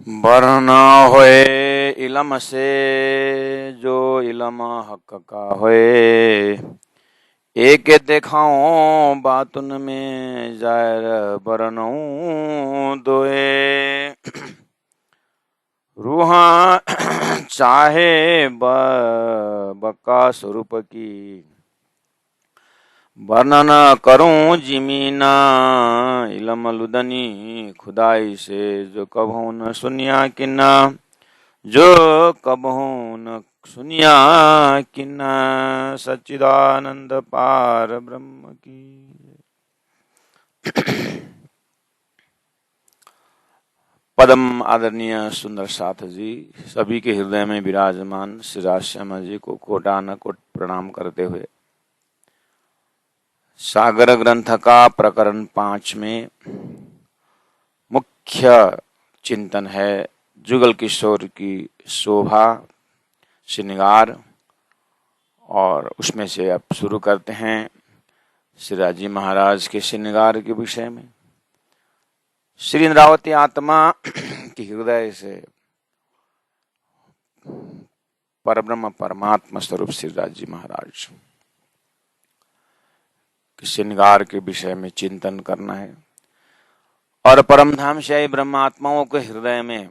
वर्ण होए इलम से जो इलम हक का होए, एक देखाओ बातुन में जायर बरनऊं दोए। रूहा चाहे बका स्वरूप की, वर्णन करूं जिमीना इलम लुदनी खुदाई से जो कभू न सुनिया किन्ना, जो कभू न सुनिया किन्ना, सच्चिदानंद पार ब्रह्म की। पदम आदरणीय सुंदर साथ जी, सभी के हृदय में विराजमान श्री राजश्यामा जी को कोटान कोट प्रणाम करते हुए सागर ग्रंथ का प्रकरण 5 में मुख्य चिंतन है जुगल किशोर की शोभा श्रृंगार, और उसमें से अब शुरू करते हैं श्रीराजी महाराज के श्रृंगार के विषय में। श्री इंद्रावती आत्मा की हृदय से परब्रह्म परमात्मा स्वरूप श्रीराजी महाराज के श्रृंगार के विषय में चिंतन करना है, और परमधाम से ब्रह्मात्माओं के हृदय में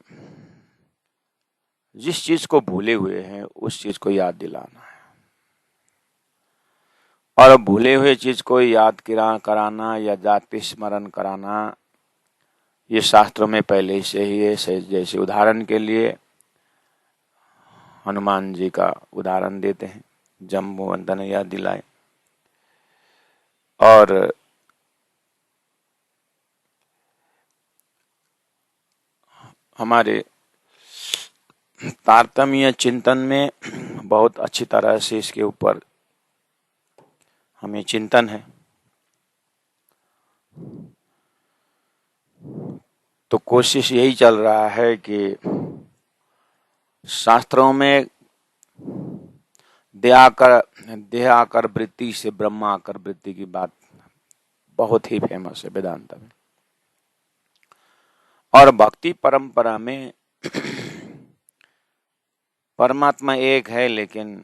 जिस चीज को भूले हुए हैं उस चीज को याद दिलाना है, और भूले हुए चीज को याद कराना या जाति स्मरण कराना ये शास्त्रों में पहले से ही है। जैसे उदाहरण के लिए हनुमान जी का उदाहरण देते हैं, जम्बुवंतन याद दिलाए, और हमारे तारतम्य चिंतन में बहुत अच्छी तरह से इसके ऊपर हमें चिंतन है। तो कोशिश यही चल रहा है कि शास्त्रों में देह आकर वृत्ति से ब्रह्म आकर वृत्ति की बात बहुत ही फेमस है वेदांत में, और भक्ति परंपरा में परमात्मा एक है, लेकिन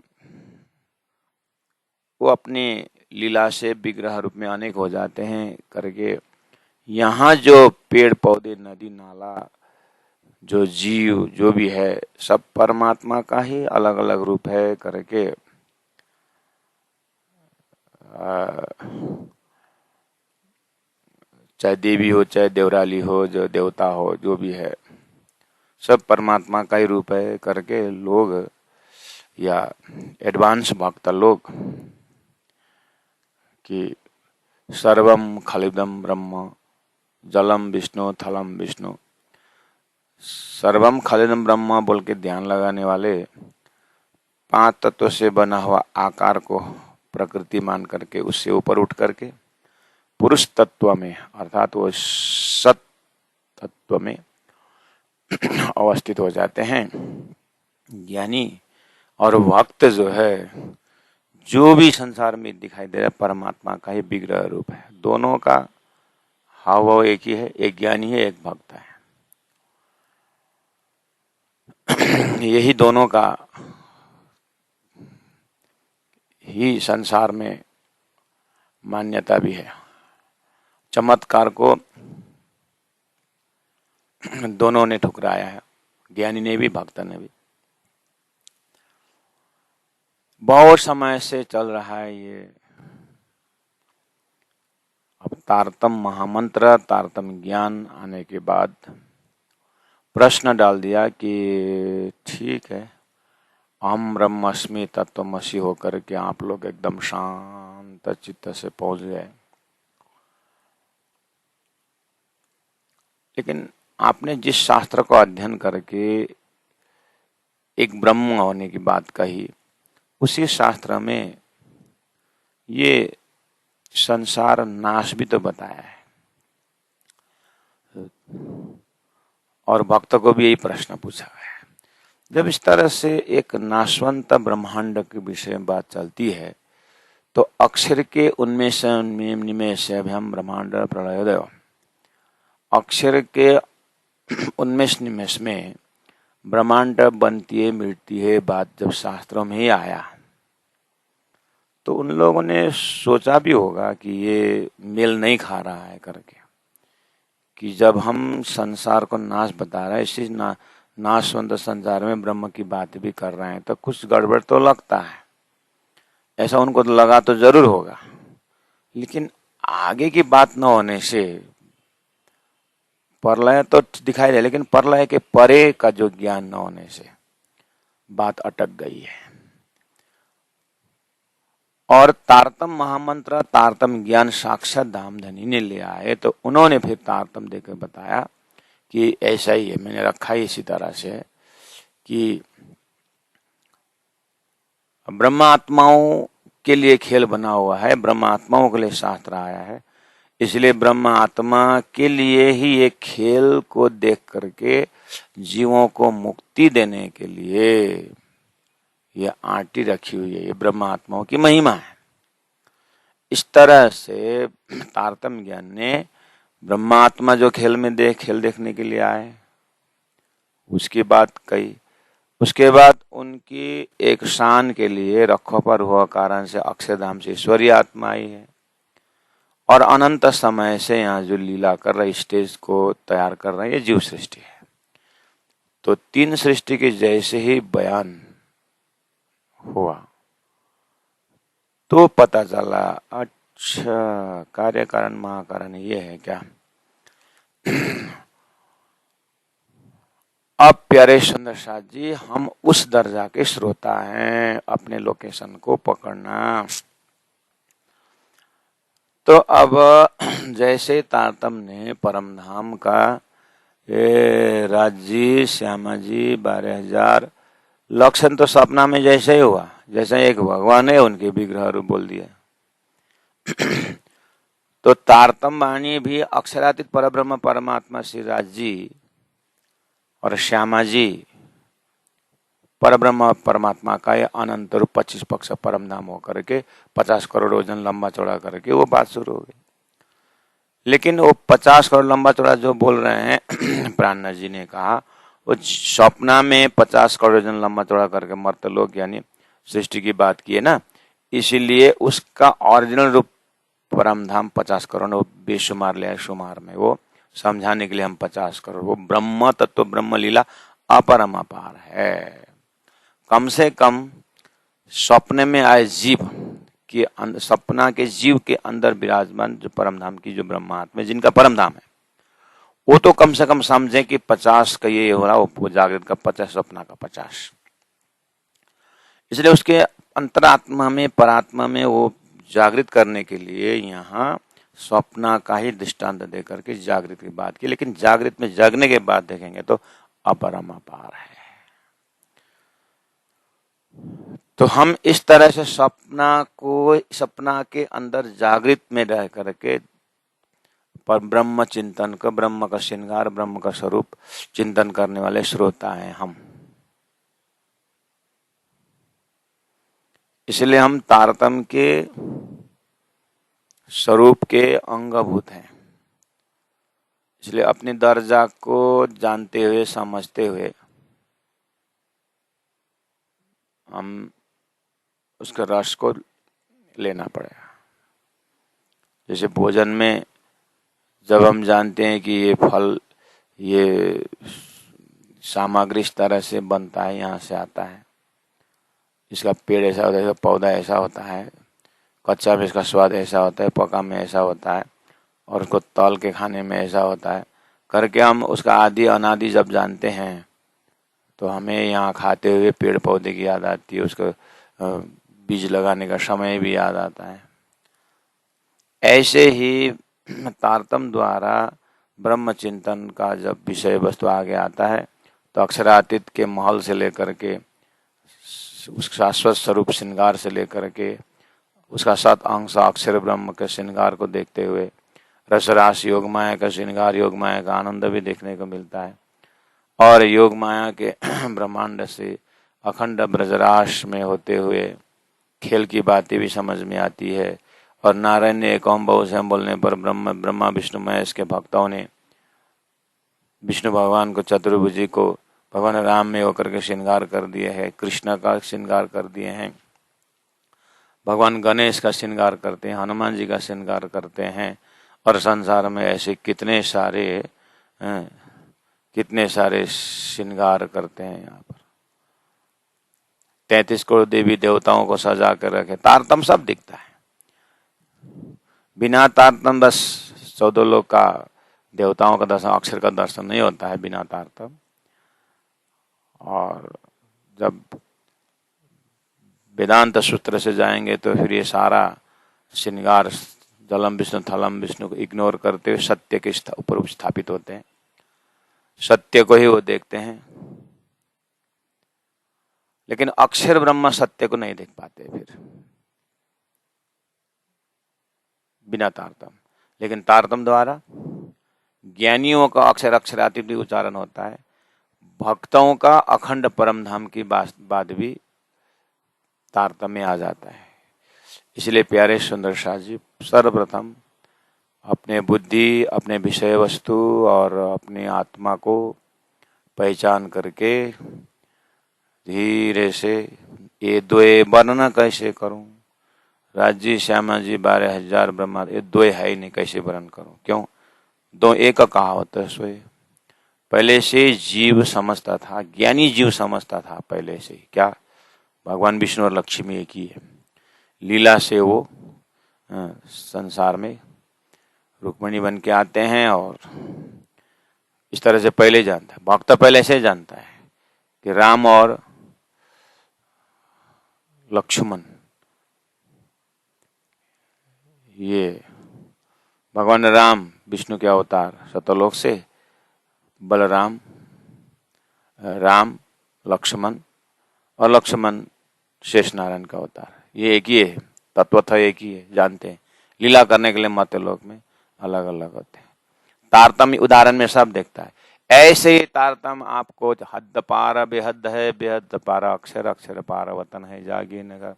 वो अपनी लीला से विग्रह रूप में अनेक हो जाते हैं करके यहाँ जो पेड़ पौधे नदी नाला जो जीव जो भी है सब परमात्मा का ही अलग अलग रूप है करके चाहे देवी हो चाहे देवराली हो जो देवता हो जो भी है सब परमात्मा का ही रूप है करके लोग या एडवांस भक्त लोग कि सर्वम खलिदम ब्रह्म जलम विष्णु थलम विष्णु, सर्वम खलिदम ब्रह्म बोल के ध्यान लगाने वाले 5 तत्वों से बना हुआ आकार को प्रकृति मान करके उससे ऊपर उठ करके पुरुष तत्व में अर्थात वो सत तत्व में अवस्थित हो जाते हैं ज्ञानी, और भक्त जो है जो भी संसार में दिखाई दे रहा है परमात्मा का ही विग्रह रूप है। दोनों का हाव एक ही है, एक ज्ञानी है एक भक्त है। यही दोनों का ही संसार में मान्यता भी है। चमत्कार को दोनों ने ठुकराया है, ज्ञानी ने भी भक्त ने भी। बहुत समय से चल रहा है ये। अब तारतम महामंत्र तारतम ज्ञान आने के बाद प्रश्न डाल दिया कि ठीक है अहम ब्रह्मस्मि तत्वमसि होकर के आप लोग एकदम शांत चित्त से पहुंच गए, लेकिन आपने जिस शास्त्र को अध्ययन करके एक ब्रह्म होने की बात कही उसी शास्त्र में ये संसार नाश भी तो बताया है, और भक्त को भी यही प्रश्न पूछा है। जब इस तरह से एक नाशवंत ब्रह्मांड के विषय में बात चलती है तो अक्षर के उनमें से निमेश अभ्यम ब्रह्मांड प्रलयोदय, अक्षर के उन्मेष निमेष में ब्रह्मांड बनती है मिटती है बात जब शास्त्रों में ही आया, तो उन लोगों ने सोचा भी होगा कि ये मेल नहीं खा रहा है करके, कि जब हम संसार को नाश बता रहे हैं, इसी नाशवंत संसार में ब्रह्म की बात भी कर रहे हैं, तो कुछ गड़बड़ तो लगता है। ऐसा उनको तो लगा तो जरूर होगा, लेकिन आगे की बात न होने से प्रलय तो दिखाई दे, लेकिन प्रलय के परे का जो ज्ञान न होने से बात अटक गई है। और तारतम महामंत्र, तारतम ज्ञान साक्षात धामधनी ने ले आए, तो उन्होंने फिर तारतम देकर बताया कि ऐसा ही है, मैंने रखा ही इसी तरह से कि ब्रह्मात्माओं के लिए खेल बना हुआ है, ब्रह्मात्माओं के लिए शास्त्र आया है, इसलिए ब्रह्म आत्मा के लिए ही ये खेल को देख करके जीवों को मुक्ति देने के लिए ये आंटी रखी हुई है, ये ब्रह्म आत्माओं की महिमा है। इस तरह से तारतम्य ज्ञान ने ब्रह्मात्मा जो खेल में खेल देखने के लिए आए उसकी बात कही। उसके बाद उनकी एक शान के लिए रखो पर हुआ कारण से अक्षरधाम से ईश्वरीय आत्मा आई है, और अनंत समय से यहाँ जो लीला कर रही, स्टेज को तैयार कर रही है, जीव सृष्टि है। तो तीन सृष्टि के जैसे ही बयान हुआ तो पता चला, अच्छा कार्य कारण महाकारण ये है क्या। अब प्यारे सुंदर साथ जी, हम उस दर्जा के श्रोता हैं, अपने लोकेशन को पकड़ना। तो अब जैसे तारतम ने परमधाम का राजी श्यामा जी 12,000 लक्षण तो सपना में जैसे ही हुआ, जैसे एक भगवान है उनके विग्रह रूप बोल दिया। तो तारतम वाणी भी अक्षरातीत परब्रह्म परमात्मा श्री राज जी और श्यामा जी परब्रह्म परमात्मा का ये अनंत रूप 25 पक्ष परम धाम होकर के 50 करोड़ वजन लंबा चौड़ा करके वो बात शुरू हो गई। लेकिन वो 50 करोड़ लंबा चौड़ा जो बोल रहे हैं प्राणनाथ जी ने कहा, वो स्वप्ना में 50 करोड़ वजन लंबा चौड़ा करके मर्तलोक यानी सृष्टि की बात की है ना, इसीलिए उसका ओरिजिनल रूप परम धाम 50 करोड़ वो बेशुमार ले आए शुमार में, वो समझाने के लिए हम 50 करोड़, वो ब्रह्म तत्व ब्रह्म लीला अपरम अपार है। कम से कम सपने में आए जीव के सपना के जीव के अंदर विराजमान जो परम धाम की जो ब्रह्मात्मा जिनका परम धाम है, वो तो कम से कम समझे कि 50 का ये हो रहा, वो जागृत का 50, सपना का 50। इसलिए उसके अंतरात्मा में परात्मा में वो जागृत करने के लिए यहाँ स्वप्ना का ही दृष्टांत दे करके जागृत की बात की। लेकिन जागृत में जगने के बाद देखेंगे तो अपरम अपार है। तो हम इस तरह से सपना के अंदर जागृत में रह करके पर ब्रह्म चिंतन का, ब्रह्म का श्रृंगार, ब्रह्म का स्वरूप चिंतन करने वाले श्रोता हैं हम। इसलिए हम तारतम्य के स्वरूप के अंगभूत हैं। इसलिए अपने दर्जा को जानते हुए समझते हुए हम उसके रस को लेना पड़ेगा। जैसे भोजन में जब हम जानते हैं कि ये फल, ये सामग्री इस तरह से बनता है, यहाँ से आता है, इसका पेड़ ऐसा होता है, इसका पौधा ऐसा होता है, कच्चा में इसका स्वाद ऐसा होता है, पका में ऐसा होता है, और उसको तल के खाने में ऐसा होता है करके हम उसका आदि अनादि जब जानते हैं तो हमें यहाँ खाते हुए पेड़ पौधे की याद आती है, उसको बीज लगाने का समय भी याद आता है। ऐसे ही तारतम्य द्वारा ब्रह्म चिंतन का जब विषय वस्तु आगे आता है तो अक्षरातीत के महल से लेकर के उस शाश्वत स्वरूप श्रृंगार से लेकर के उसका 7 अंश अक्षर ब्रह्म के श्रृंगार को देखते हुए रसरास योग माया का श्रृंगार, योग माया का आनंद भी देखने को मिलता है। और योग माया के ब्रह्मांड से अखंड ब्रजराश में होते हुए खेल की बातें भी समझ में आती है। और नारायण ने एक ओम बहु से बोलने पर ब्रह्मा विष्णु महेश के भक्तों ने विष्णु भगवान को, चतुर्भुजी को भगवान राम में होकर के श्रृंगार कर दिए है, कृष्ण का श्रृंगार कर दिए हैं, भगवान गणेश का श्रृंगार करते हैं, हनुमान जी का श्रृंगार करते हैं, और संसार में ऐसे कितने सारे श्रृंगार करते हैं। यहाँ पर 33 करोड़ देवी देवताओं को सजा कर रखे, तारतम सब दिखता है। बिना तारतम 14 लोग का देवताओं का दर्शन, अक्षर का दर्शन नहीं होता है बिना तारतम। और जब वेदांत सूत्र से जाएंगे तो फिर ये सारा श्रृंगार जलम विष्णु थलम विष्णु को इग्नोर करते हुए सत्य के ऊपर स्थापित होते हैं, सत्य को ही वो देखते हैं। लेकिन अक्षर ब्रह्म सत्य को नहीं देख पाते फिर बिना तारतम। लेकिन तारतम द्वारा ज्ञानियों का अक्षर अक्षरातीत उच्चारण होता है, भक्तों का अखंड परम धाम की बात भी तारतम्य आ जाता है। इसलिए प्यारे सुंदर शाह जी सर्वप्रथम अपने बुद्धि, अपने विषय वस्तु और अपनी आत्मा को पहचान करके धीरे से ये द्वय वर्णन कैसे करूं, राज्य श्यामा जी 12,000 ब्रह्मा, ये द्वय है ही नहीं, कैसे वर्णन करूं? क्यों? दो एक कहावत है सोए। पहले से जीव समझता था, ज्ञानी जीव समझता था पहले से ही, क्या भगवान विष्णु और लक्ष्मी एक ही है। लीला से वो संसार में रुक्मिणी बन के आते हैं और इस तरह से पहले जानता है, भक्त पहले से जानता है कि राम और लक्ष्मण ये भगवान राम विष्णु के अवतार सतलोक से, बलराम राम लक्ष्मण, और लक्ष्मण शेष नारायण का अवतार, ये एक ही है, तत्वतः एक ही है, जानते हैं। लीला करने के लिए मर्त्य लोक में अलग अलग होते हैं। तारतम्य उदाहरण में सब देखता है। ऐसे ही तारतम्य आपको हद पार बेहद है, बेहद पार अक्षर, अक्षर पार वतन है, जागी नगर,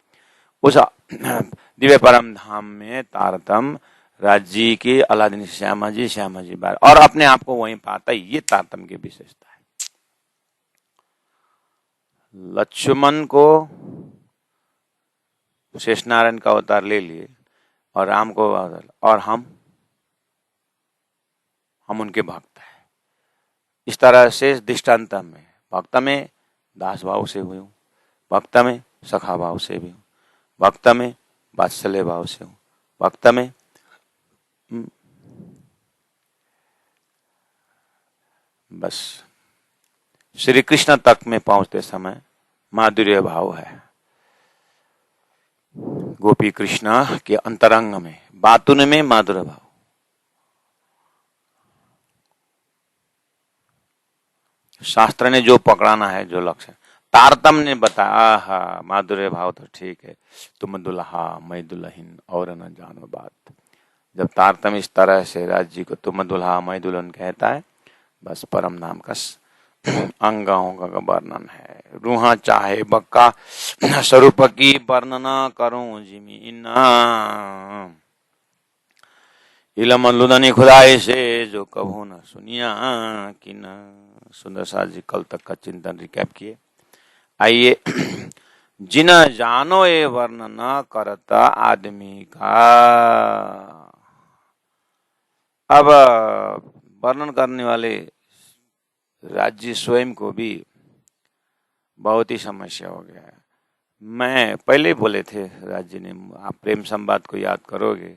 उस दिव्य परम धाम में तारतम्य राज्य की अलादीन श्यामा जी बार, और अपने आप को वहीं पाता है। ये तारतम्य की विशेषता है। लक्ष्मण को शेष नारायण का अवतार ले लिए और राम को, और हम उनके भक्त हैं। इस तरह से दृष्टांत में भक्त में दास भाव से हुई हूँ, भक्त में सखा भाव से भी हूँ, भक्त में वात्सल्य भाव से हूँ, भक्त में बस श्री कृष्ण तक में पहुंचते समय माधुर्य भाव है। गोपी कृष्ण के अंतरंग में, बातुन में माधुर्य भाव। शास्त्र ने जो पकड़ाना है, जो लक्ष्य, तारतम ने बताया, हा माधुर्य भाव तो ठीक है, तुम दुल्हा मैं दुल्हन और न जानो बात। जब तारतम इस तरह से राज्य को तुम दुल्हा मैं दुल्हन कहता है, बस परम नाम का अंगों का वर्णन है। रूहा चाहे बक्का स्वरूप की वर्णना करूं जिमी इन्ना, इलम लुदनी खुदाई से जो कभू न सुनिया कि न। सुंदर शाह जी कल तक का चिंतन रिकैप किए। आइए, जिन जानो ये वर्णना करता आदमी का, अब वर्णन करने वाले राज्य स्वयं को भी बहुत ही समस्या हो गया है। मैं पहले बोले थे, राज्य ने, आप प्रेम संवाद को याद करोगे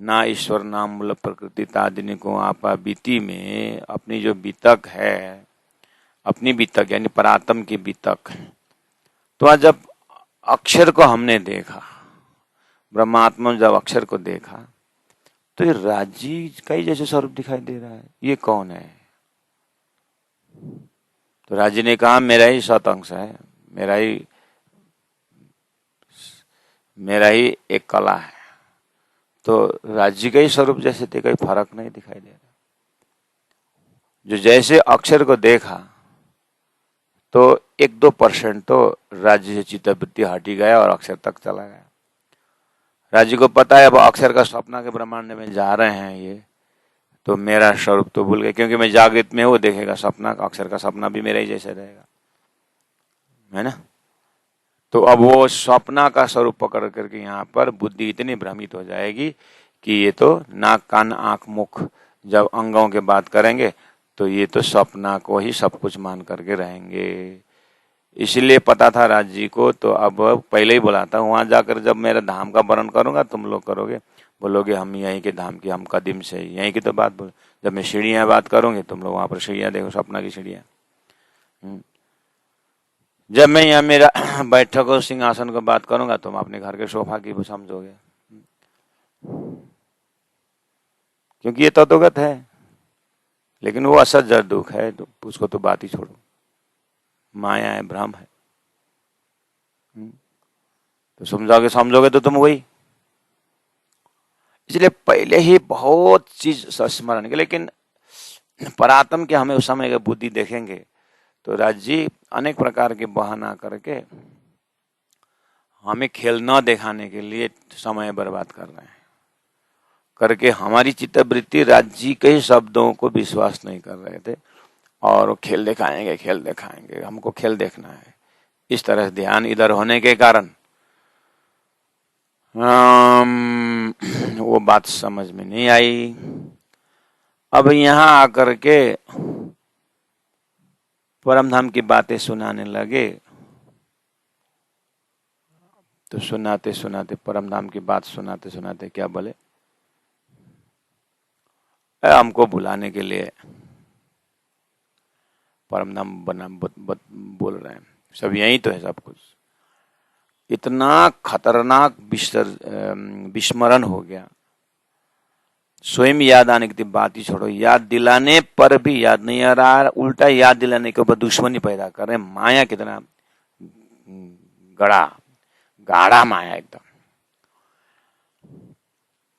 ना, ईश्वर नाम मूल प्रकृति तादिनी को आपा बीती में अपनी जो बीतक है, अपनी बीतक यानी परात्म की बीतक, तो आज जब अक्षर को हमने देखा, ब्रह्मात्मा जब अक्षर को देखा, तो ये राज्य का ही जैसे स्वरूप दिखाई दे रहा है। ये कौन है? तो राज्य ने कहा मेरा ही सतअंश है, मेरा ही एक कला है। तो राज्य का ही स्वरूप जैसे थे, कोई फर्क नहीं दिखाई दे रहा। जो जैसे अक्षर को देखा तो 1-2% तो राज्य से चित्तवृत्ति हटी गया और अक्षर तक चला गया। राज्य को पता है अब अक्षर का स्वप्न के ब्रह्मांड में जा रहे हैं ये, तो मेरा स्वरूप तो भूल गए, क्योंकि मैं जागृत में वो देखेगा सपना का, अक्षर का सपना भी मेरा ही जैसा रहेगा, है ना। तो अब वो सपना का स्वरूप पकड़ करके यहाँ पर बुद्धि इतनी भ्रमित हो जाएगी कि ये तो नाक कान आंख मुख जब अंगों के बात करेंगे तो ये तो सपना को ही सब कुछ मान करके रहेंगे। इसलिए पता था राज जी को, तो अब पहले ही बोला था, वहां जाकर जब मेरे धाम का वर्णन करूंगा तुम लोग करोगे, बोलोगे हम यहीं के धाम की, हम कदीम से यहीं की तो बात बोल। जब मैं सीढ़ियां बात करूंगी तुम लोग वहां पर सीढ़ियां देखो, सपना की सीढ़ियां। जब मैं यहाँ मेरा बैठक और सिंहासन को बात करूंगा तुम अपने घर के सोफा की भी समझोगे, क्योंकि ये तत्वगत है। लेकिन वो असत जड़ दुख है, तो उसको तो बात ही छोड़ो, माया है, भ्रम है। तो समझोगे तो तुम वही। इसलिए पहले ही बहुत चीज स्मरण के, लेकिन परात्म के हमें उस समय का बुद्धि देखेंगे तो राज जी अनेक प्रकार के बहाना करके हमें खेल न दिखाने के लिए समय बर्बाद कर रहे हैं, करके हमारी चित्तवृत्ति राज जी के शब्दों को विश्वास नहीं कर रहे थे, और खेल दिखाएंगे, हमको खेल देखना है। इस तरह से ध्यान इधर होने के कारण वो बात समझ में नहीं आई। अब यहाँ आकर के परमधाम की बातें सुनाने लगे, तो सुनाते सुनाते परमधाम की बात सुनाते सुनाते क्या बोले, हमको बुलाने के लिए परमधाम बोल रहे हैं, सब यही तो है सब कुछ। इतना खतरनाक विस्मरण हो गया, स्वयं याद आने की बात ही छोड़ो, याद दिलाने पर भी याद नहीं आ रहा, उल्टा याद दिलाने के ऊपर दुश्मनी पैदा कर रहे हैं। माया कितना गाढ़ा माया, एकदम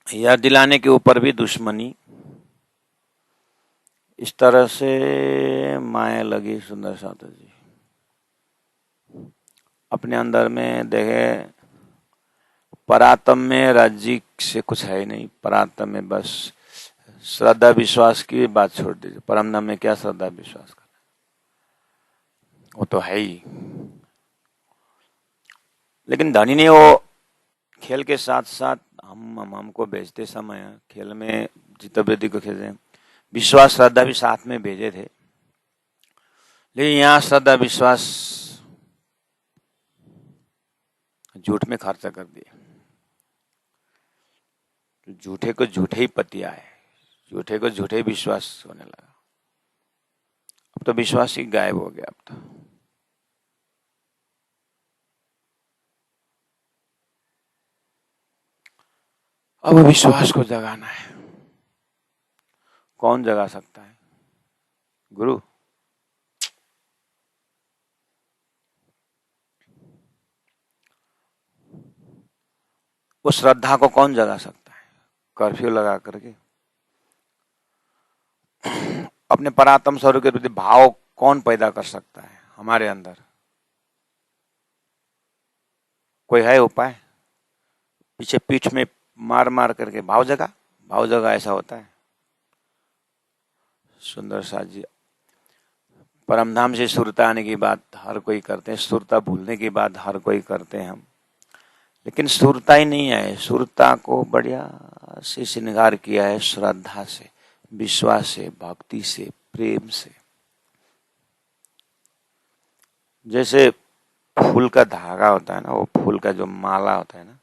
याद दिलाने के ऊपर भी दुश्मनी। इस तरह से माया लगी सुंदर साधु जी अपने अंदर में देखे। परात्म में राज्य से कुछ है ही नहीं, परात्म में बस श्रद्धा विश्वास की बात छोड़ दीजिए, परमधाम में क्या श्रद्धा विश्वास करना, वो तो है ही। लेकिन धनी ने वो खेल के साथ साथ हमको भेजते समय खेल में चित्तवृत्ति को खेलते, विश्वास श्रद्धा भी साथ में भेजे थे। लेकिन यहाँ श्रद्धा विश्वास झूठ में खर्चा कर दिए, झूठे को झूठे ही पति आए, झूठे को झूठे विश्वास होने लगा। अब तो विश्वास ही गायब हो गया। अब तो अब विश्वास को जगाना है। कौन जगा सकता है? गुरु। वो श्रद्धा को कौन जगा सकता है? कर्फ्यू लगा करके अपने परात्म स्वरूप के प्रति भाव कौन पैदा कर सकता है हमारे अंदर? कोई है उपाय? पीछे पीठ में मार मार करके भाव जगा ऐसा होता है? सुंदर साथ जी, परमधाम से सुरता आने की बात हर कोई करते हैं, सुरता भूलने की बात हर कोई करते हैं हम, लेकिन सुरता ही नहीं है। सुरता को बढ़िया से श्रृंगार किया है श्रद्धा से, विश्वास से, भक्ति से, प्रेम से। जैसे फूल का धागा होता है ना, वो फूल का जो माला होता है ना,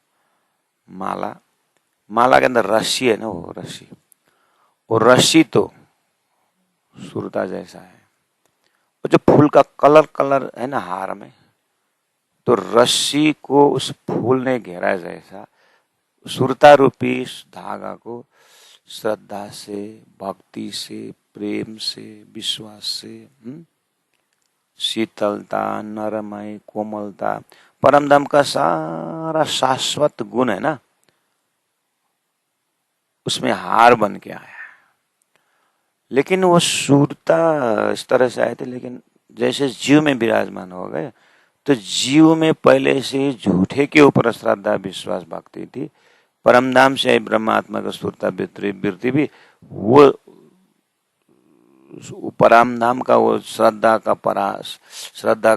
माला के अंदर रस्सी है ना, वो रस्सी तो सुरता जैसा है। वो जो फूल का कलर है ना हार में, तो रस्सी को उस फूल ने घेरा जैसा सुरता रूपी धागा को श्रद्धा से, भक्ति से, प्रेम से, विश्वास से, शीतलता, नरमय, कोमलता, परमधाम का सारा शाश्वत गुण है ना, उसमें हार बन के आया। लेकिन वो सुरता इस तरह से आए थे, लेकिन जैसे जीव में विराजमान हो गए तो जीव में पहले से झूठे के ऊपर श्रद्धा विश्वास भक्ति थी। परमधाम से ब्रह्मात्मा का सुरता वृत्ति भी वो परम धाम का वो श्रद्धा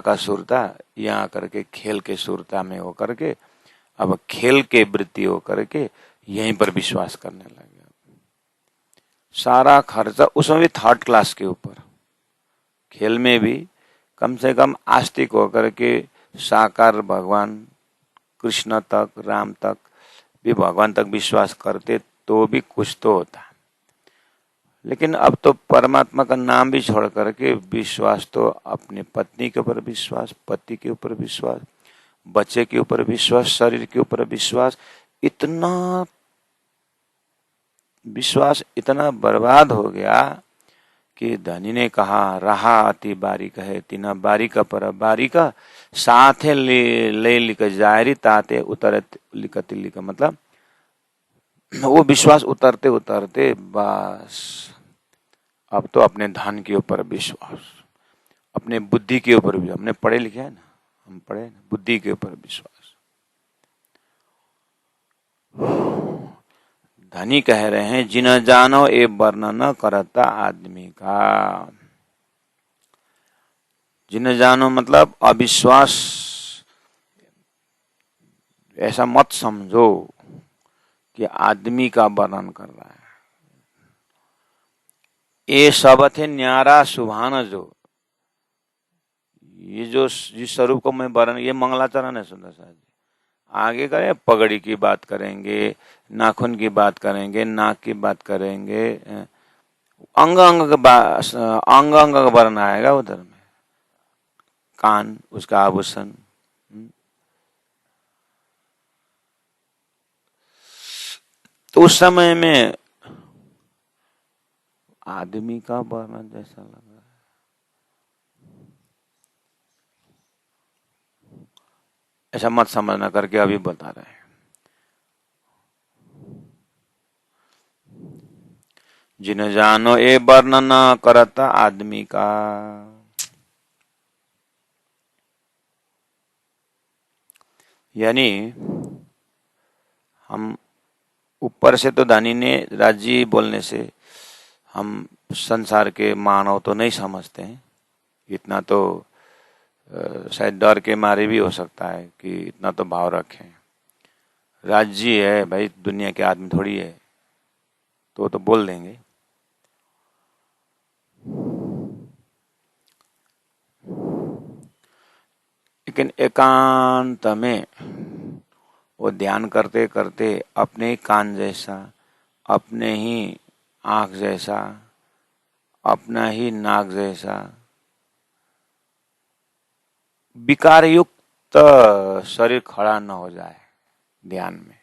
का सुरता यहाँ करके खेल के सुरता में हो करके अब खेल के वृत्ति हो करके यहीं पर विश्वास करने लगे। सारा खर्चा उसमें भी थर्ड क्लास के ऊपर, खेल में भी कम से कम आस्तिक होकर के साकार भगवान कृष्ण तक राम तक भी भगवान तक विश्वास करते तो भी कुछ तो होता। लेकिन अब तो परमात्मा का नाम भी छोड़ करके विश्वास तो अपने पत्नी के ऊपर विश्वास, पति के ऊपर विश्वास, बच्चे के ऊपर विश्वास, शरीर के ऊपर विश्वास, इतना बर्बाद हो गया कि धनी ने कहा रहा अति बारीक है तीना बारीका पर बारीका साथे ले लिख जायरी ताते उतर लिखती लिखा, मतलब वो विश्वास उतरते उतरते बस अब तो अपने धन के ऊपर विश्वास, अपने बुद्धि के ऊपर भी, हमने पढ़े लिखे है ना, हम पढ़े ना, बुद्धि के ऊपर विश्वास। धनी कह रहे हैं जिन जानो ए वर्णन करता आदमी का। जिन जानो मतलब अविश्वास, ऐसा मत समझो कि आदमी का वर्णन कर रहा है। ये सब थे न्यारा सुभान जो, ये जो जिस स्वरूप को मैं वर्णन, ये मंगलाचरण है सुंदर साहब जी। आगे करें पगड़ी की बात करेंगे, नाखून की बात करेंगे, नाक की बात करेंगे, अंग अंग का वर्ण आएगा उधर में, कान उसका आभूषण। तो उस समय में आदमी का वर्णन जैसा लग रहा है। ऐसा मत समझना करके अभी बता रहे हैं। जिन जानो ए वर्णन करता आदमी का, यानी हम ऊपर से तो धनी ने राजी बोलने से हम संसार के मानव तो नहीं समझते हैं, इतना तो शायद डर के मारे भी हो सकता है कि इतना तो भाव रखें। राज्य है भाई, दुनिया के आदमी थोड़ी है, तो बोल देंगे। लेकिन एकांत में वो ध्यान करते करते अपने ही कान जैसा, अपने ही आंख जैसा, अपना ही नाक जैसा विकार युक्त शरीर खड़ा न हो जाए ध्यान में।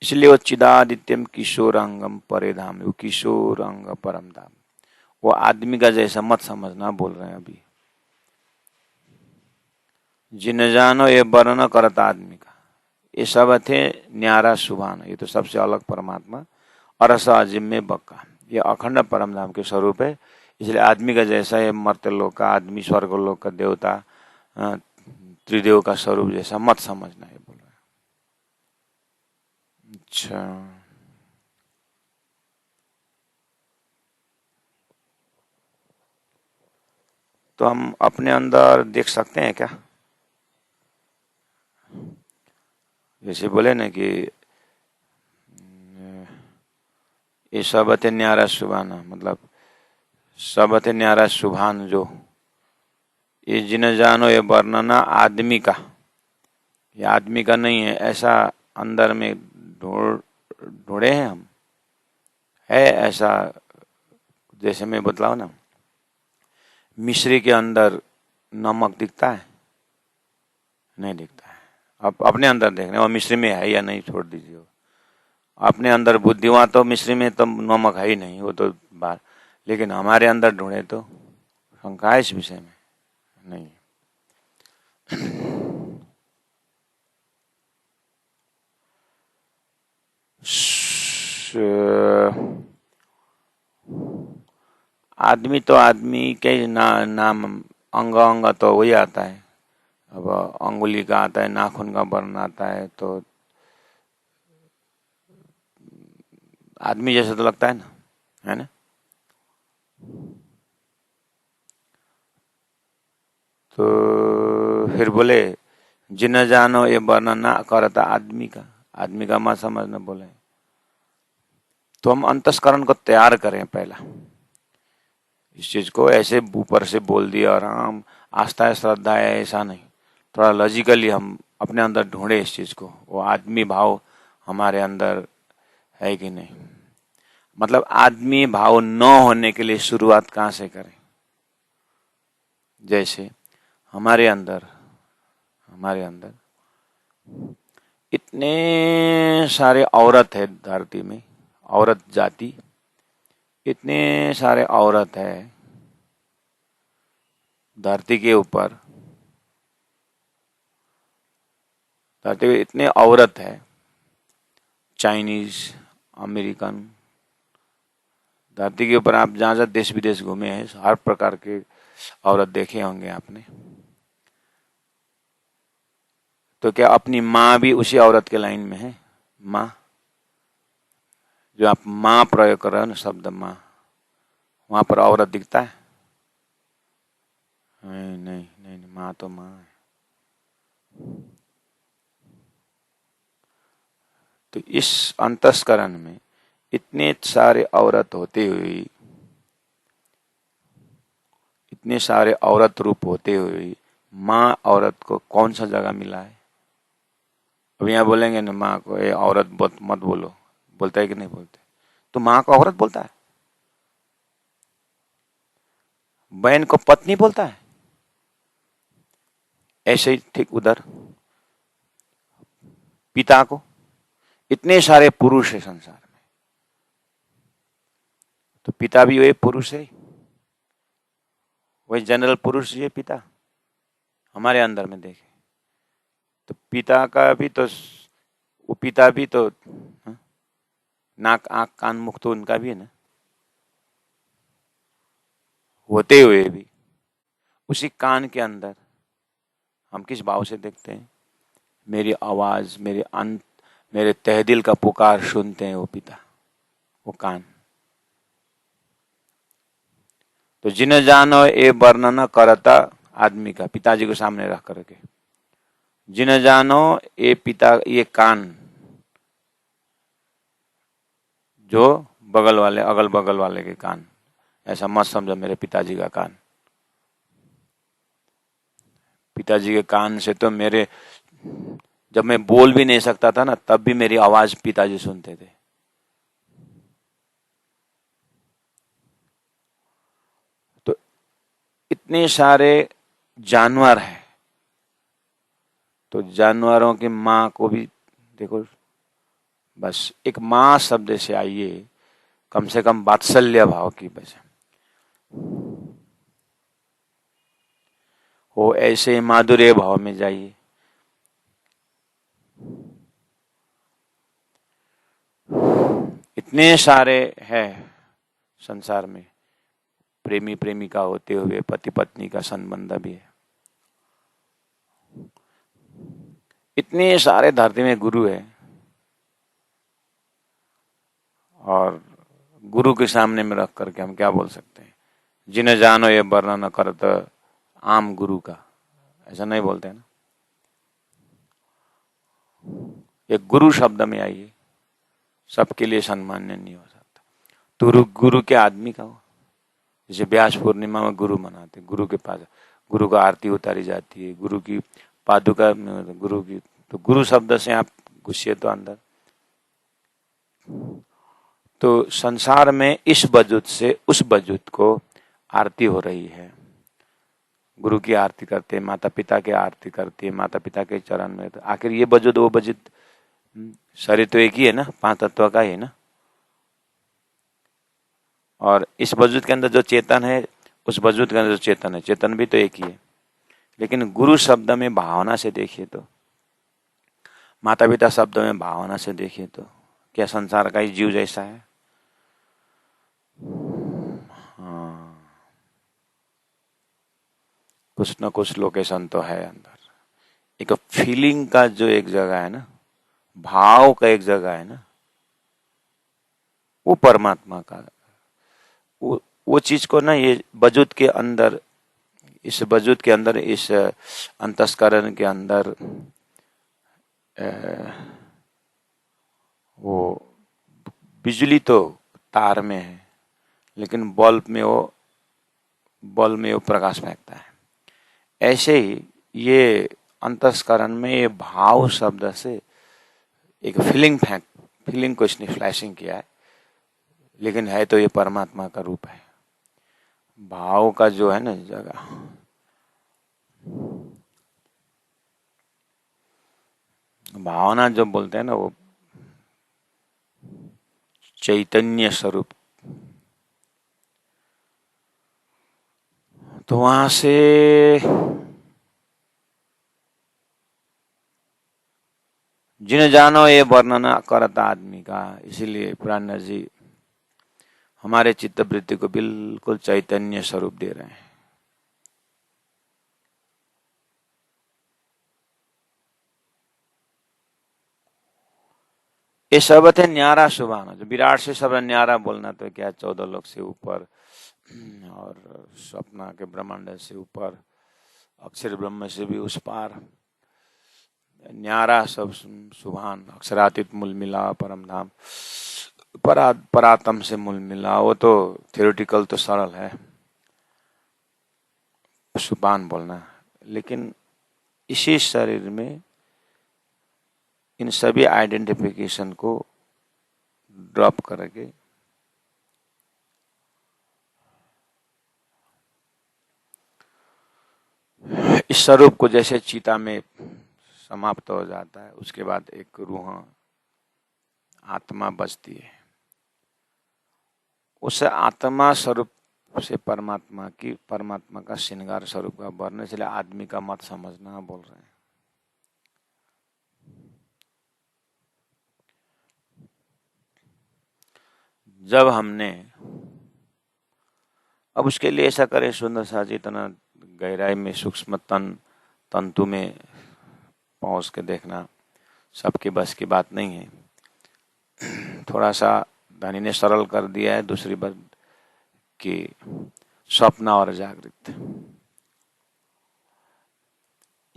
इसलिए वो चिदादित्यम किशोरांगम परे धाम, वो किशोर अंग परम धाम, वो आदमी का जैसा मत समझना बोल रहे हैं अभी। जिन जानो ये वर्णन करता आदमी का, ये सब थे न्यारा सुभान, ये तो सबसे अलग परमात्मा, अरस अजिम में बक्का, ये अखंड परम धाम के स्वरूप है। इसलिए आदमी का जैसा ये मर्त्यलोक का आदमी, स्वर्गलोक का देवता, त्रिदेव का स्वरूप जैसा मत समझना, ये बोल रहे हैं। अच्छा, तो हम अपने अंदर देख सकते हैं क्या? जैसे बोले ना कि ये सबत न्यारा सुभान, मतलब सबत न्यारा सुभान जो, ये जिन जानो ये वर्णना आदमी का, ये आदमी का नहीं है, ऐसा अंदर में ढूंढे हैं हम, है ऐसा। जैसे मैं बतलाऊ ना, मिश्री के अंदर नमक दिखता है? नहीं दिखता है। आप अपने अंदर देख रहे हैं वो मिश्री में है या नहीं, छोड़ दीजिए। अपने अंदर बुद्धि, वहां तो मिश्री में तो नमक है ही नहीं, वो तो बाहर। लेकिन हमारे अंदर ढूंढे तो शंका है इस विषय में? नहीं। आदमी तो आदमी के नाम अंग अंग तो वही आता है। अब अंगुली का आता है, नाखून का वर्ण आता है, तो आदमी जैसा तो लगता है ना। तो फिर बोले जिन जानो ये वर्णना करता आदमी का मत समझना बोले। तो हम अंतस्करण को तैयार करें पहला, इस चीज को ऐसे ऊपर से बोल दिया और हम आस्था है श्रद्धा है ऐसा नहीं, थोड़ा लॉजिकली हम अपने अंदर ढूंढे इस चीज को, वो आदमी भाव हमारे अंदर है कि नहीं। मतलब आदमी भाव न होने के लिए शुरुआत कहाँ से करें। जैसे हमारे अंदर इतने सारे औरत है धरती में, औरत जाति, इतने सारे औरत है धरती के ऊपर, धरती पे इतने औरत है, चाइनीज, अमेरिकन, धरती के ऊपर आप जहाँ जहाँ देश विदेश घूमे हैं हर प्रकार के औरत देखे होंगे आपने। तो क्या अपनी माँ भी उसी औरत के लाइन में है? माँ, जो आप माँ प्रयोग कर रहे हो ना शब्द माँ, वहां पर औरत दिखता है? नहीं नहीं नहीं, नहीं माँ तो माँ है। तो इस अंतस्करण में इतने सारे औरत होते हुए, इतने सारे औरत रूप होते हुए माँ औरत को कौन सा जगह मिला है? अब यहाँ बोलेंगे ना माँ को ये औरत मत बोलो, बोलता है कि नहीं बोलते? तो माँ को औरत बोलता है, बहन को पत्नी बोलता है। ऐसे ही ठीक उधर पिता को, इतने सारे पुरुष है संसार में, तो पिता भी वही पुरुष है, वही जनरल पुरुष ये पिता हमारे अंदर में देखे। तो पिता का भी तो, वो पिता भी तो हाँ, नाक आंख कान मुख तो उनका भी है ना, होते हुए भी उसी कान के अंदर हम किस भाव से देखते हैं? मेरी आवाज, मेरे तहे दिल का पुकार सुनते हैं वो पिता, वो कान। तो जिन जानो ये वर्णन करता आदमी का, पिताजी को सामने रख करके, जिन जानो ये पिता, ये कान जो बगल वाले अगल बगल वाले के कान, ऐसा मत समझो मेरे पिताजी का कान। पिताजी के कान से तो मेरे, जब मैं बोल भी नहीं सकता था ना तब भी मेरी आवाज पिताजी सुनते थे। तो इतने सारे जानवर हैं, तो जानवरों की माँ को भी देखो, बस एक माँ शब्द से आइए, कम से कम वात्सल्य भाव की वजह हो, ऐसे माधुर्य भाव में जाइए। इतने सारे हैं संसार में, प्रेमी प्रेमिका होते हुए पति पत्नी का संबंध भी है। इतने सारे धरती में गुरु है, और गुरु के सामने में रख करके हम क्या बोल सकते हैं? जिन्हें जानो ये वर्णन करत आम गुरु का, ऐसा नहीं बोलते ना। एक गुरु शब्द में आइए, सबके लिए सम्मान्य नहीं हो सकता। तो गुरु के आदमी का हो, जैसे व्यास पूर्णिमा में गुरु मनाते, गुरु के पास गुरु का आरती उतारी जाती है, गुरु की पादुका, गुरु की, तो गुरु शब्द से आप घुसिए तो अंदर। तो संसार में इस वजूद से उस वजूद को आरती हो रही है, गुरु की आरती करते हैं, माता पिता की आरती करती है, माता पिता के चरण में। तो आखिर ये वजूद वो वजूद, शरीर तो एक ही है ना, पांच तत्व का ही है ना, और इस वजूद के अंदर जो चेतन है, उस वजूद के अंदर जो चेतन है, चेतन भी तो एक ही है। लेकिन गुरु शब्द में भावना से देखिए तो, माता पिता शब्द में भावना से देखिए तो, क्या संसार का ही जीव जैसा है? हाँ, कुछ न कुछ लोकेशन तो है अंदर। एक फीलिंग का जो एक जगह है ना, भाव का एक जगह है ना, वो परमात्मा का, वो चीज को ना ये वजूद के अंदर, इस वजूद के अंदर, इस अंतस्करण के अंदर वो बिजली तो तार में है, लेकिन बल्ब में वो प्रकाश फेंकता है। ऐसे ही ये अंतस्करण में ये भाव शब्द से एक फीलिंग को इसने फ्लैशिंग किया है, लेकिन है तो ये परमात्मा का रूप है। भाव का जो है ना जगह, भावना जो बोलते हैं ना, वो चैतन्य स्वरूप, तो वहां से जिन जानो ये वर्णन करता आदमी का, इसीलिए पुराना जी हमारे चित्त वृत्ति को बिल्कुल चैतन्य स्वरूप दे रहे हैं। ये शब्द है न्यारा सुभान, जो विराट से शब्द न्यारा बोलना तो क्या, 14 लोक से ऊपर और सपना के ब्रह्मांड से ऊपर, अक्षर ब्रह्म से भी उस पार, न्यारा सब सुभान, अक्षरातीत मूल मिला परम धाम, परातम से मूल मिला। वो तो थियोरिटिकल तो सरल है सुभान बोलना, लेकिन इसी शरीर में इन सभी आइडेंटिफिकेशन को ड्रॉप करके इस स्वरूप को जैसे चीता में समाप्त हो जाता है, उसके बाद एक रूह आत्मा बचती है। उस आत्मा स्वरूप से परमात्मा का श्रृंगार स्वरूप का वर्णन, इसलिए आदमी का मत समझना बोल रहे हैं। जब हमने, अब उसके लिए ऐसा करें सुंदर सा, इतना गहराई में सूक्ष्म तंतु में पहुंच के देखना सबके बस की बात नहीं है। थोड़ा सा धनी ने सरल कर दिया है। दूसरी बात कि स्वप्न और जागृत,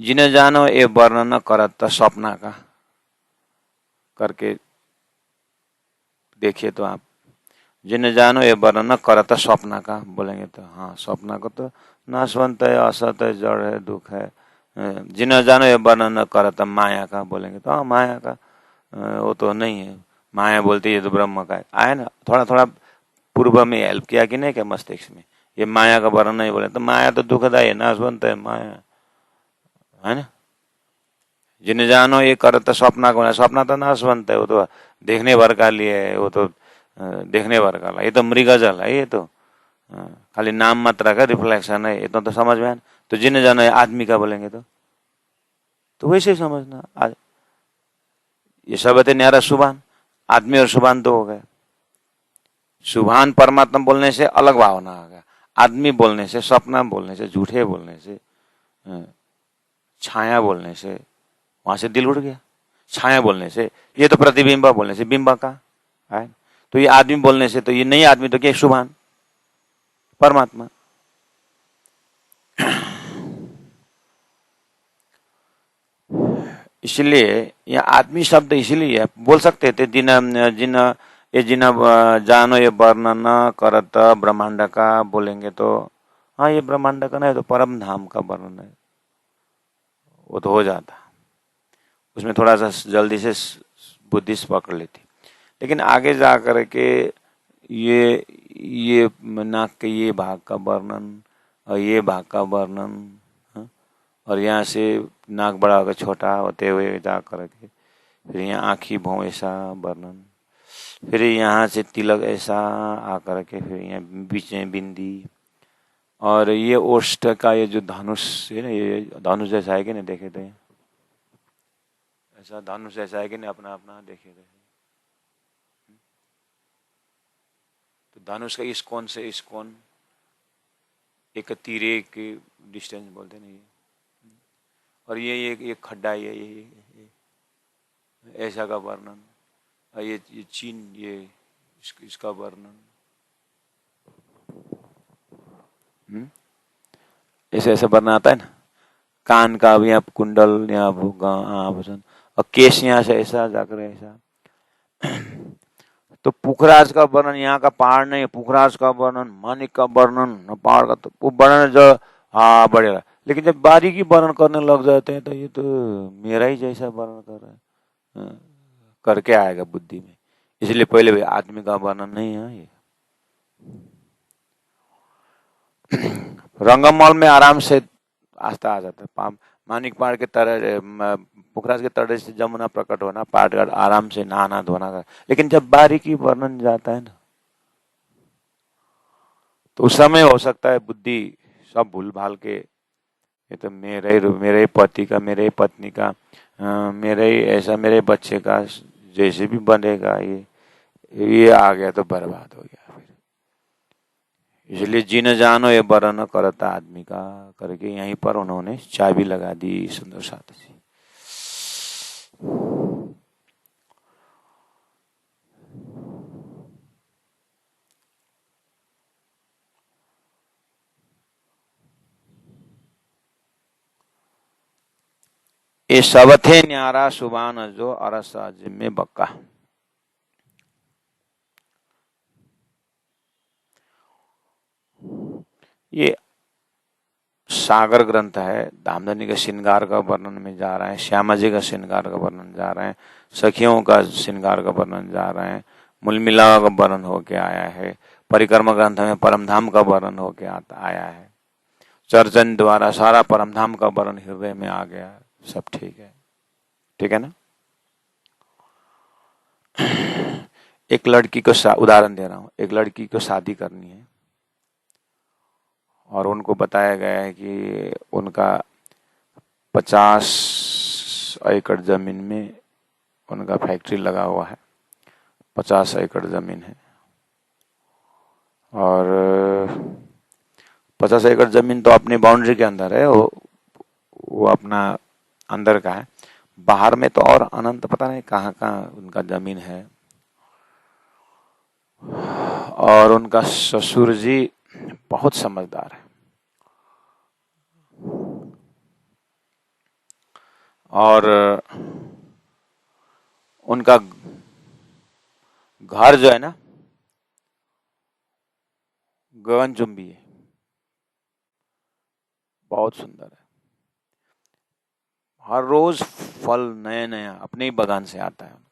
जिन्हें जानो ये वर्णन करत स्वप्न का करके देखिए तो आप, जिन्हें जानो ये वर्णन करत स्वप्न का बोलेंगे तो हाँ, स्वप्न को तो नाशवंत है, असत है, जड़ है, दुख है। जिन्हें जानो ये वर्णन करत माया का बोलेंगे तो हाँ, माया का वो तो नहीं है, माया बोलती है तो ब्रह्म का आए ना। थोड़ा थोड़ा पूर्व में हेल्प किया कि नहीं क्या मस्तिष्क में, ये माया का वर्णन नहीं बोले तो माया तो दुखदायी है, नाशवंत है माया, है ना। जिन्हें जानो ये करत स्वप्न को, स्वप्न तो नाशवंत है, वो तो देखने भर का लिए है, वो तो देखने भर का, ये तो मृगजल है, ये तो खाली नाम मात्रा का रिफ्लेक्शन है, इतना तो समझ में आया। तो जिन्हें जानो आदमी का बोलेंगे तो वैसे ही समझना। ये शब्द है न्यारा सुभान, आदमी और सुभान दो हो गए। सुभान परमात्मा बोलने से अलग भावना आ गया, आदमी बोलने से, सपना बोलने से, झूठे बोलने से, छाया बोलने से वहां से दिल उड़ गया। छाया बोलने से, ये तो प्रतिबिंब बोलने से बिंब का है, तो ये आदमी बोलने से तो ये नहीं आदमी तो क्या, सुभान परमात्मा। इसलिए यह आदमी शब्द इसलिए बोल सकते थे, जिन जिन ये जिन जानो ये वर्णन करत ब्रह्मांड का बोलेंगे तो हाँ, ये ब्रह्मांड का नहीं तो परम धाम का वर्णन है, वो तो हो जाता। उसमें थोड़ा सा जल्दी से बुद्धि पकड़ लेती, लेकिन आगे जा कर के ये नाक के ये भाग का वर्णन और ये भाग का वर्णन, और यहाँ से नाक बड़ा होकर छोटा होते हुए जा कर के फिर यहाँ आँखी भौं ऐसा वर्णन, फिर यहाँ से तिलक ऐसा आकर के फिर यहाँ बीच में बिंदी, और ये ओष्ठ का ये जो धनुष है ना, ये धनुष जैसा है कि नहीं, देखे थे ऐसा धनुष जैसा है कि नहीं, अपना अपना देखे थे। तो धनुष का इस कोण से इस कोण एक तीरे के डिस्टेंस बोलते नहीं, और ये खड्डा ये ऐसा का वर्णन, ये चीन ये इसका वर्णन ऐसे ऐसे वर्णन आता है ना, कान का भी यहाँ कुंडल, यहाँ आभूषण, और केश यहाँ से ऐसा जाकर ऐसा। तो पुखराज का वर्णन, यहाँ का पहाड़ नहीं, पुखराज का वर्णन, मानिक का वर्णन, पहाड़ का तो वो वर्णन जो हाँ बढ़ेगा, लेकिन जब बारीकी वर्णन करने लग जाते हैं तो ये तो मेरा ही जैसा वर्णन कर रहा है, करके आएगा बुद्धि में। इसलिए पहले भी आदमी का वर्णन नहीं है ये। रंगमहल में आराम से आस्था आ जाता है। मानिक पहाड़ के तरह, पुखराज के तड़े से जमुना प्रकट होना, पहाड़ का आराम से नहाना धोना का। लेकिन जब बारीकी वर्णन जाता है ना, तो उस समय हो सकता है बुद्धि सब भूल भाल के, ये तो मेरे पति का, मेरे पत्नी का, मेरे ऐसा, मेरे बच्चे का जैसे भी बनेगा, ये आ गया तो बर्बाद हो गया फिर। इसलिए जिन जानो ये वर्णन करता आदमी का करके यहीं पर उन्होंने चाबी लगा दी सुंदर साथ से। ये सब थे न्यारा सुबान जो अरसा जिम्मे बक्का। ये सागर ग्रंथ है, धामधनी के श्रृंगार का वर्णन में जा रहा है, श्यामा जी का श्रृंगार का वर्णन जा रहे हैं, सखियों का श्रृंगार का वर्णन जा रहे हैं, मूलमिला का वर्णन होके आया है, परिक्रमा ग्रंथ में परमधाम का वर्णन होके आया है, चर्चन द्वारा सारा परमधाम का वर्णन हृदय में आ गया। सब ठीक है ना। एक लड़की को उदाहरण दे रहा हूं, एक लड़की को शादी करनी है और उनको बताया गया है कि उनका 50 एकड़ जमीन में उनका फैक्ट्री लगा हुआ है, 50 एकड़ जमीन है और 50 एकड़ जमीन तो अपनी बाउंड्री के अंदर है, वो अपना अंदर का है, बाहर में तो और अनंत पता नहीं कहाँ कहाँ उनका जमीन है। और उनका ससुर जी बहुत समझदार है और उनका घर जो है ना गगनचुंबी है, बहुत सुंदर है। हर रोज फल नया नया अपने ही बागान से आता है उनका।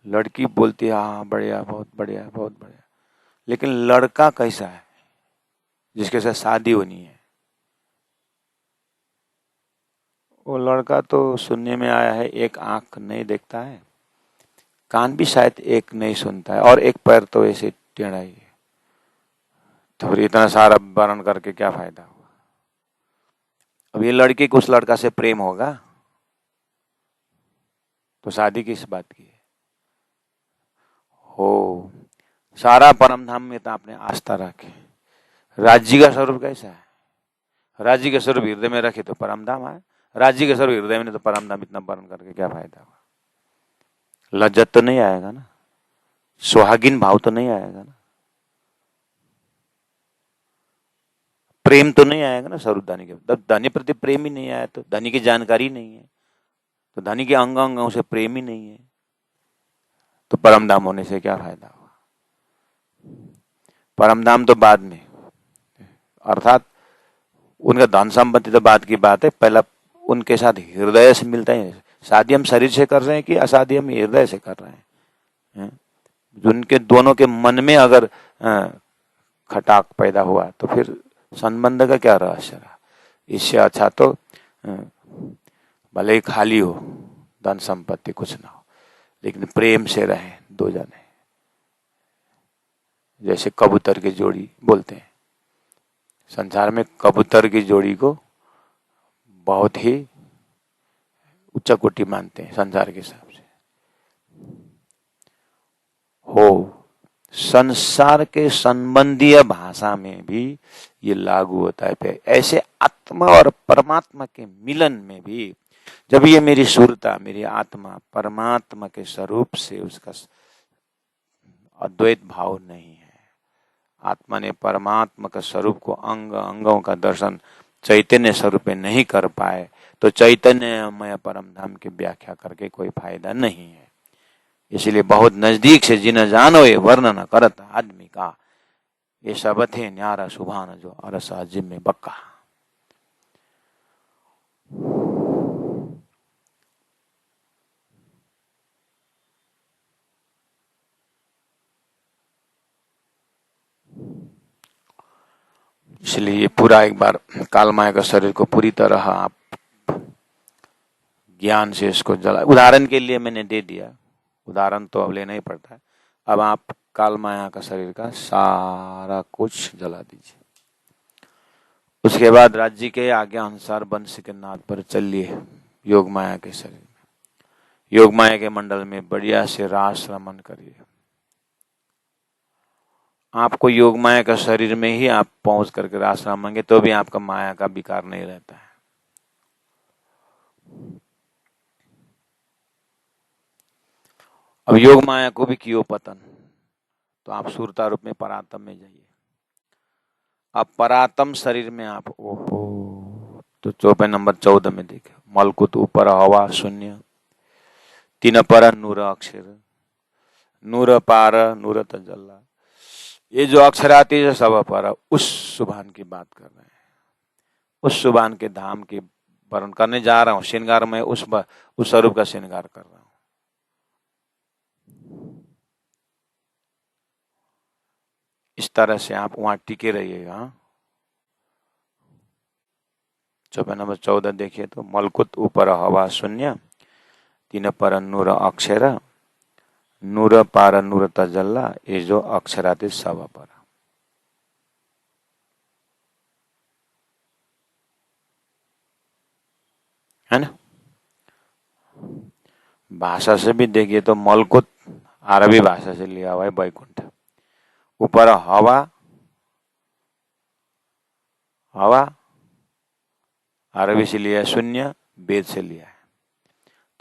लड़की बोलती है हाँ बढ़िया, बहुत बढ़िया, बहुत बढ़िया, लेकिन लड़का कैसा है जिसके साथ शादी होनी है? वो लड़का तो सुनने में आया है एक आंख नहीं देखता है, कान भी शायद एक नहीं सुनता है और एक पैर तो ऐसे टेढ़ा ही है। तो फिर इतना सारा वर्णन करके क्या फायदा हुआ? अब ये लड़की को उस लड़का से प्रेम होगा तो शादी किस बात की है? हो सारा परमधाम में तो आपने आस्था रखे। राज्य का स्वरूप कैसा है? राज्य के स्वरूप हृदय में रखे तो परमधाम आए, राज्य के स्वरूप हृदय में तो परमधाम इतना वर्णन करके क्या फायदा हुआ? लज्जत तो नहीं आएगा ना, सुहागिन भाव तो नहीं आएगा ना, प्रेम तो नहीं आएगा ना स्वरूप धनी के। जब धनी प्रति प्रेम ही नहीं आया तो धनी की जानकारी नहीं है, तो धनी के अंग अंगों से प्रेम ही नहीं है, तो परमधाम होने से क्या फायदा हुआ? परमधाम तो बाद में, अर्थात उनका धन संपत्ति तो बाद की बात है, पहला उनके साथ हृदय से मिलता है। शादी हम शरीर से कर रहे हैं कि अशादी हम हृदय से कर रहे हैं? उनके दोनों के मन में अगर खटाक पैदा हुआ तो फिर संबंध का क्या रहस्य रहा? इससे अच्छा तो भले ही खाली हो, धन संपत्ति कुछ ना हो, लेकिन प्रेम से रहे दो जने, जैसे कबूतर की जोड़ी बोलते हैं। संसार में कबूतर की जोड़ी को बहुत ही उच्च कोटि मानते हैं संसार के हिसाब से। हो संसार के संबंधीय भाषा में भी ये लागू होता है। ऐसे आत्मा और परमात्मा के मिलन में भी जब ये मेरी सुरता, मेरी आत्मा परमात्मा के स्वरूप से उसका अद्वैत भाव नहीं है, आत्मा ने परमात्मा का स्वरूप को अंग अंगों का दर्शन चैतन्य स्वरूप में नहीं कर पाए, तो चैतन्यमय परम धाम की व्याख्या करके कोई फायदा नहीं है। इसलिए बहुत नजदीक से जिन जानो ये वर्णन करत आदमी का, ये सब थे न्यारा सुभान जो अरस जिम में बक्का। इसलिए ये पूरा एक बार काल माया का शरीर को पूरी तरह आप ज्ञान से इसको जला, उदाहरण के लिए मैंने दे दिया, उदाहरण तो अब लेना ही पड़ता है। अब आप काल माया का शरीर का सारा कुछ जला दीजिए। उसके बाद राज्य के आज्ञा अनुसार बंश के नाद पर चलिए योग माया के शरीर में, योग माया के मंडल में बढ़िया से रास रमन करिए। आपको योग माया का शरीर में ही आप पहुंच करके रास रमेंगे तो भी आपका माया का विकार नहीं रहता है। अब योग माया को भी कियो पतन, तो आप सुरता रूप में परातम में जाइए। अब परातम शरीर में आप ओहो, तो चौपे नंबर 14 में देखे, मलकुत ऊपर हवा शून्य, तीन पर नूर अक्षर, नूर पार नूर तजल्ला, ये जो अक्षराती है सब पर, उस सुभान की बात कर रहे हैं, उस सुभान के धाम की वर्णन करने जा रहा हूं। श्रृंगार में उस स्वरूप का श्रृंगार कर रहा हूं। इस तरह से आप वहां टिके रहिएगा। चौपा नंबर 14 देखिए तो, मलकुत ऊपर हवा शून्य, तीन पर नूर अक्षर, नूर पार नूर तजल्ला, ये जो अक्षराती सब पर, है ना। भाषा से भी देखिए तो मलकुत अरबी भाषा से लिया हुआ है वैकुंठ, ऊपर हवा, हवा अरबी से लिया है, शून्य वेद से लिया है,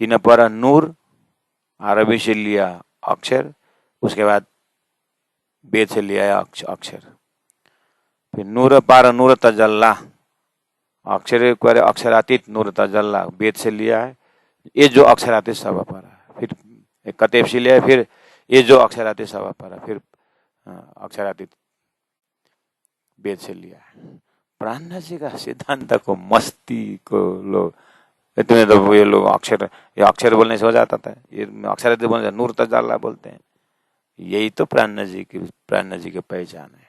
तीन पर नूर अरबी से लिया अक्षर, उसके बाद वेद से लिया है अक्षर, फिर नूर पार नूर तजल्ला, अक्षर अक्षरातीत नूर तजल्ला वेद से लिया है, ये जो अक्षरातीत सब पर है, फिर एक कतेब से लिया है, फिर ये जो अक्षरातीत सब पर है, फिर अक्षरातीत वेद से लिया है। प्राण जी का सिद्धांत को मस्ती को लोग इतने, तो ये लोग अक्षर बोलने से हो जाता था, ये अक्षरातीत बोलने से नूर तजल्ला बोलते हैं। यही तो प्राण जी की पहचान है।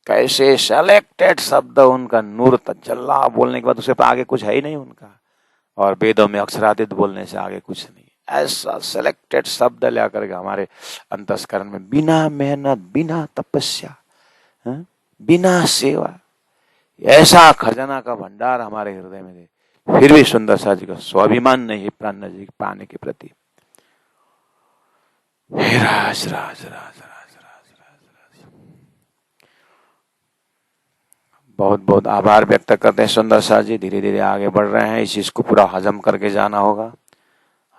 कैसे सेलेक्टेड शब्द उनका, नूर तजल्ला बोलने के बाद उससे आगे कुछ है ही नहीं उनका, और वेदों में अक्षरातीत बोलने से आगे कुछ नहीं। ऐसा सेलेक्टेड शब्द ला करके हमारे अंतस्करण में बिना मेहनत, बिना तपस्या, बिना सेवा, ऐसा खजाना का भंडार हमारे हृदय में दे, फिर भी सुंदर सा जी का स्वाभिमान नहीं है प्राण जी पाने के प्रति। हे राज राज राज राज राज राज, बहुत बहुत आभार व्यक्त करते हैं सुंदर सा जी। धीरे धीरे आगे बढ़ रहे हैं, इस चीज को पूरा हजम करके जाना होगा।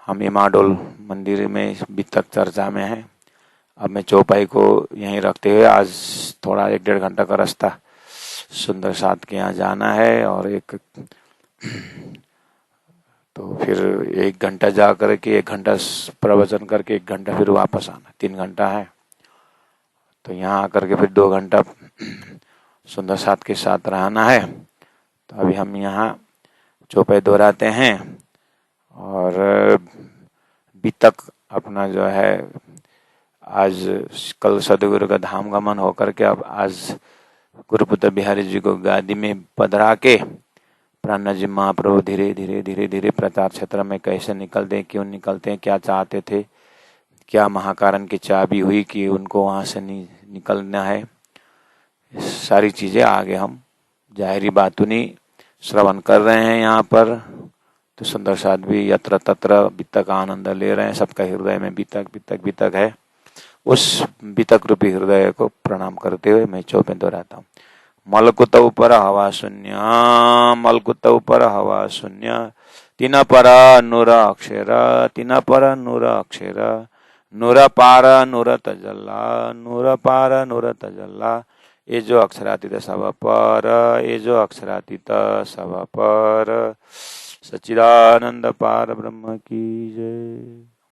हम इमाडोल मंदिर में अभी तक चर्चा में हैं। अब मैं चौपाई को यहीं रखते हुए आज थोड़ा 1-1.5 घंटा का रास्ता सुंदर साथ के यहाँ जाना है, और एक तो फिर 1 घंटा जा करके 1 घंटा प्रवचन करके 1 घंटा फिर वापस आना, 3 घंटा है। तो यहाँ आकर के फिर 2 घंटा सुंदर साथ के साथ रहना है। तो अभी हम यहाँ चौपाई दोहराते हैं, और अभी तक अपना जो है आज कल सदगुरु का धाम गमन होकर के अब आज गुरुपुत्र बिहारी जी को गादी में पधरा के प्राण जी महाप्रभु धीरे धीरे धीरे धीरे प्रचार क्षेत्र में कैसे निकलते हैं, क्यों निकलते हैं, क्या चाहते थे, क्या महाकारण की चाबी हुई कि उनको वहां से निकलना है, सारी चीजें आगे हम जाहिरी बातुनी श्रवण कर रहे हैं यहाँ पर। तो सुंदर साथ भी यत्र तत्र बीतक आनंद ले रहे हैं, सबका हृदय में बीतक बीतक बीतक है। उस बीतक रूपी हृदय को प्रणाम करते हुए मैं चौपे दोहराता हूँ। मलकुत ऊपर हवा शून्य, मलकुत ऊपर हवा शून्य, तिन पर नूर अक्षर, तिन पर नूर अक्षर, नूर पार नूर तजल्ला, नूर पार नूर तजल्ला, ये जो अक्षरातीत सब पर, ये जो अक्षरातीत सब पर, सच्चिदानंद पार ब्रह्म की जय।